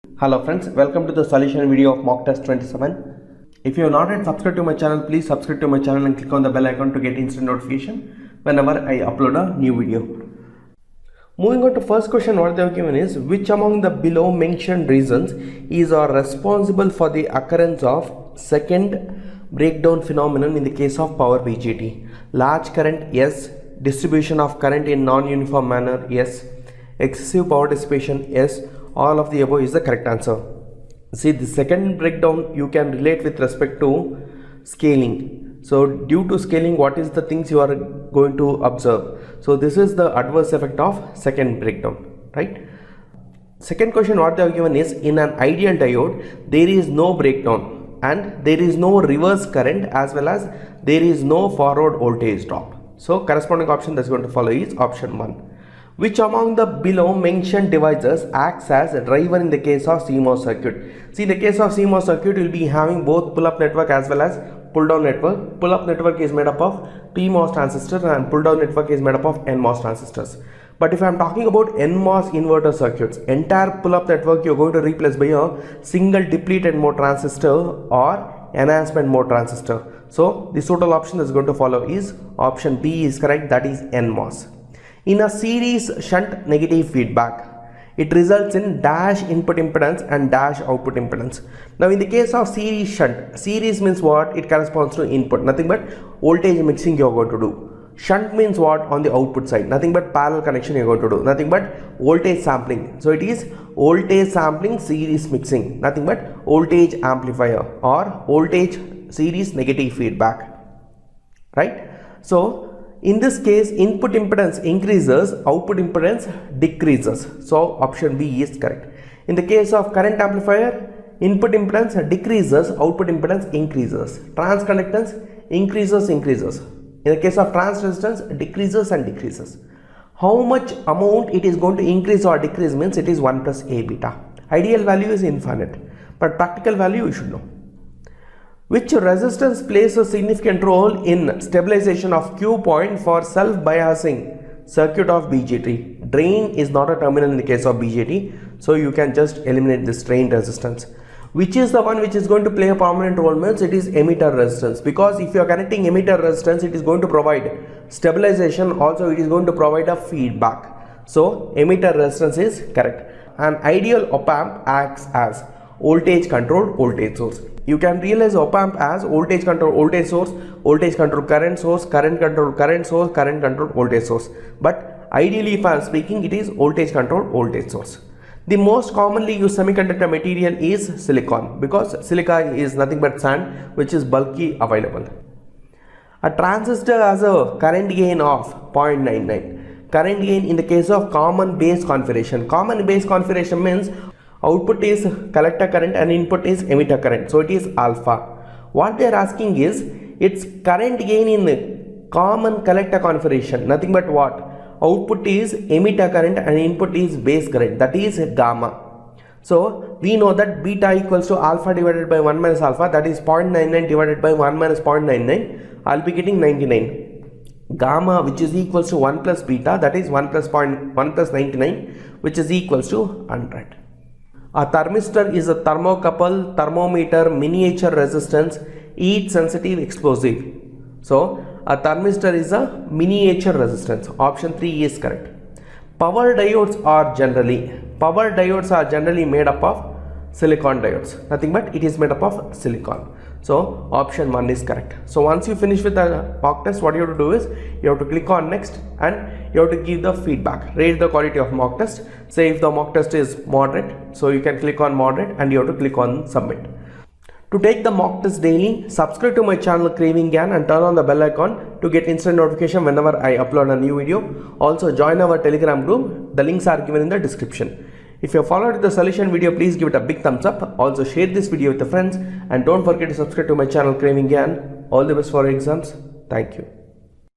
Hello friends, welcome to the solution video of mock test 27. If you have not yet subscribed to my channel, please subscribe to my channel and click on the bell icon to get instant notification whenever I upload a new video. Moving on to first question, what they have given is, which among the below mentioned reasons is or responsible for the occurrence of second breakdown phenomenon in the case of power BJT? Large current, yes. Distribution of current in non-uniform manner, yes. Excessive power dissipation, yes. All of the above is the correct answer. See, the second breakdown you can relate with respect to scaling. So due to scaling, what is the things you are going to observe? So this is the adverse effect of second breakdown, right? Second question what they have given is, in an ideal diode there is no breakdown and there is no reverse current as well as there is no forward voltage drop. So corresponding option that's going to follow is option 1. Which among the below mentioned devices acts as a driver in the case of CMOS circuit? See, in the case of CMOS circuit, you will be having both pull-up network as well as pull-down network. Pull-up network is made up of PMOS transistors and pull-down network is made up of NMOS transistors. But if I am talking about NMOS inverter circuits, entire pull-up network you are going to replace by a single depleted mode transistor or enhancement mode transistor. So the total option that's going to follow is option B is correct, that is NMOS. In a series shunt negative feedback, it results in dash input impedance and dash output impedance. Now in the case of series shunt, series means what? It corresponds to input, nothing but voltage mixing you are going to do. Shunt means what? On the output side, nothing but parallel connection you are going to do, nothing but voltage sampling. So it is voltage sampling series mixing, nothing but voltage amplifier or voltage series negative feedback, right? So in this case, input impedance increases, output impedance decreases. So option B is correct. In the case of current amplifier, input impedance decreases, output impedance increases. Transconductance increases. In the case of trans resistance, decreases and decreases. How much amount it is going to increase or decrease means it is 1 plus A beta. Ideal value is infinite, but practical value you should know. Which resistance plays a significant role in stabilization of Q point for self-biasing circuit of BJT? Drain is not a terminal in the case of BJT, so you can just eliminate this drain resistance. Which is the one which is going to play a prominent role means it is emitter resistance, because if you are connecting emitter resistance, it is going to provide stabilization, also it is going to provide a feedback. So emitter resistance is correct. An ideal op-amp acts as voltage controlled voltage source. You can realize op-amp as voltage controlled voltage source, voltage controlled current source, current controlled current source, current controlled voltage source. But ideally, if I am speaking, it is voltage controlled voltage source. The most commonly used semiconductor material is silicon, because silica is nothing but sand which is bulky available. A transistor has a current gain of 0.99. Current gain in the case of common base configuration. Common base configuration means output is collector current and input is emitter current, so it is alpha. What they are asking is its current gain in common collector configuration, nothing but what? Output is emitter current and input is base current, that is gamma. So we know that beta equals to alpha divided by 1 minus alpha, that is 0.99 divided by 1 minus 0.99, I will be getting 99. Gamma, which is equals to 1 plus beta, that is 1 plus 99, which is equals to 100. A thermistor is a thermocouple, thermometer, miniature resistance, heat sensitive, explosive. So a thermistor is a miniature resistance. Option 3 is correct. Power diodes are generally made up of silicon diodes, nothing but it is made up of silicon. So option 1 is correct. So once you finish with the mock test, what you have to do is you have to click on next and you have to give the feedback, rate the quality of mock test. Say if the mock test is moderate, so you can click on moderate and you have to click on submit. To take the mock test daily, subscribe to my channel Craving GAN and turn on the bell icon to get instant notification whenever I upload a new video. Also join our Telegram group, the links are given in the description. If you have followed the solution video, please give it a big thumbs up. Also share this video with your friends and don't forget to subscribe to my channel Craving GAN. All the best for your exams. Thank you.